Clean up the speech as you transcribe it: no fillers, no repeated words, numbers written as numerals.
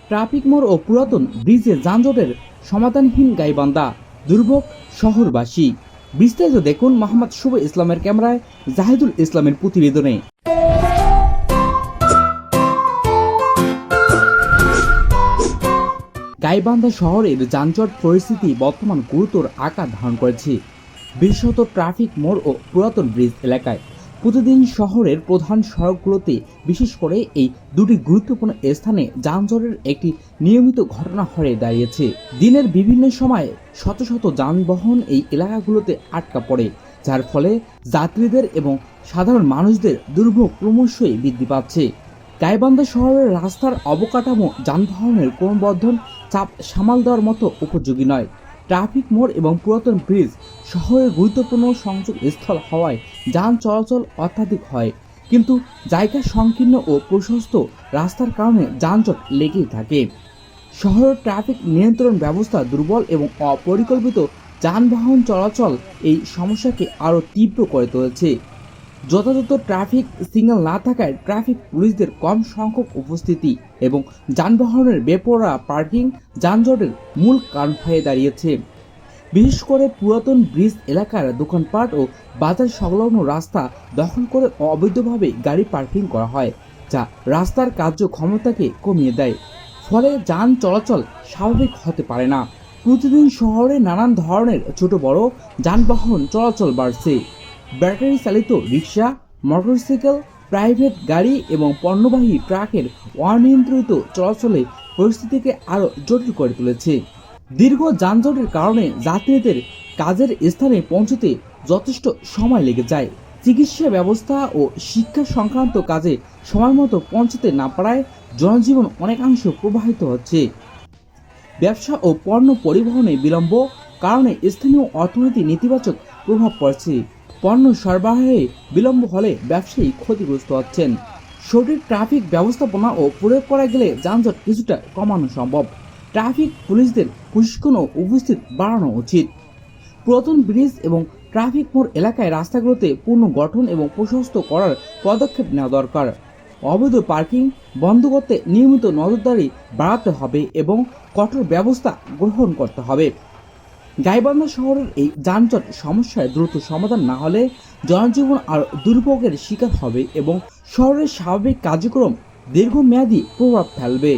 Traffic মোড় ও পুরাতন ব্রিজে যানজটের সমাধানহীন গাইবান্ধা দুর্ভোগ শহরবাসী। বিস্তারিত দেখুন মোহাম্মদ শুভ ইসলামের ক্যামেরায় জাহিদুল ইসলামের প্রতিবেদনে। গাইবান্ধা শহরের যানজট পরিস্থিতি বর্তমান গুরুতর আকার ধারণ করেছে, বিশেষত ট্রাফিক মোড় ও পুরাতন ব্রিজ এলাকায়। প্রতিদিন শহরের প্রধান সড়কগুলোতে, বিশেষ করে এই দুটি গুরুত্বপূর্ণ স্থানে যানজটের একটি নিয়মিত ঘটনা হয়ে দাঁড়িয়েছে। দিনের বিভিন্ন সময়ে শত শত যানবাহন এই এলাকাগুলোতে আটকা পড়ে, যার ফলে যাত্রীদের এবং সাধারণ মানুষদের দুর্ভোগ ক্রমশই বৃদ্ধি পাচ্ছে। গাইবান্ধা শহরের রাস্তার অবকাঠামো যানবাহনের ক্রমবর্ধন চাপ সামাল দেওয়ার মতো উপযোগী নয়। ট্রাফিক মোড় এবং পুরাতন ব্রিজ শহরের গুরুত্বপূর্ণ সংযোগ স্থল হওয়ায় যান চলাচল অত্যাধিক হয়, কিন্তু জায়গা সংকীর্ণ ও প্রশস্ত রাস্তার কারণে যানজট লেগেই থাকে। শহরের ট্রাফিক নিয়ন্ত্রণ ব্যবস্থা দুর্বল এবং অপরিকল্পিত যানবাহন চলাচল এই সমস্যাকে আরও তীব্র করে তুলেছে। যথাযথ ট্রাফিক সিগন্যাল না থাকায় ট্রাফিক পুলিশদের কম সংখ্যক উপস্থিতি এবং যানবাহনের বেপরোয়া পার্কিং যানজটের মূল কারণ হয়ে দাঁড়িয়েছে। বিশেষ করে পুরাতন ব্রিজ এলাকার দোকানপাট ও বাজার সংলগ্ন রাস্তা দখল করে অবৈধভাবে গাড়ি পার্কিং করা হয়, যা রাস্তার কার্যক্ষমতাকে কমিয়ে দেয়। ফলে যান চলাচল স্বাভাবিক হতে পারে না। প্রতিদিন শহরে নানান ধরনের ছোট বড় যানবাহন চলাচল বাড়ছে। ব্যাটারি চালিত রিক্সা, মোটরসাইকেল, প্রাইভেট গাড়ি এবং পণ্যবাহী ট্রাকের অনিয়ন্ত্রিত চলাচলে পরিস্থিতিকে আরও জটিল করে তুলেছে। দীর্ঘ যানজটের কারণে যাত্রীদের কাজের স্থানে পৌঁছতে যথেষ্ট সময় লেগে যায়। চিকিৎসা ব্যবস্থা ও শিক্ষা সংক্রান্ত কাজে সময়মতো পৌঁছতে না পারায় জনজীবন অনেকাংশ প্রভাবিত হচ্ছে। ব্যবসা ও পণ্য পরিবহনে বিলম্ব কারণে স্থানীয় অর্থনীতি নেতিবাচক প্রভাব পড়ছে। পণ্য সরবরাহে বিলম্ব হলে ব্যবসায়ী ক্ষতিগ্রস্ত হচ্ছেন। সঠিক ট্রাফিক ব্যবস্থাপনা ও প্রয়োগ করা গেলে যানজট কিছুটা কমানো সম্ভব। ট্রাফিক পুলিশদের প্রশিক্ষণ ও উপস্থিত বাড়ানো উচিত। পুরাতন ব্রিজ এবং ট্রাফিক মোড় এলাকায় রাস্তাগুলোতে পুনর্গঠন এবং প্রশস্ত করার পদক্ষেপ নেওয়া দরকার। অবৈধ পার্কিং বন্ধ করতে নিয়মিত নজরদারি বাড়াতে হবে এবং কঠোর ব্যবস্থা গ্রহণ করতে হবে। গাইবান্ধা শহরের এই যানজট সমস্যায় দ্রুত সমাধান না হলে জনজীবন আরও দুর্ভোগের শিকার হবে এবং শহরের স্বাভাবিক কার্যক্রম দীর্ঘমেয়াদী প্রভাব ফেলবে।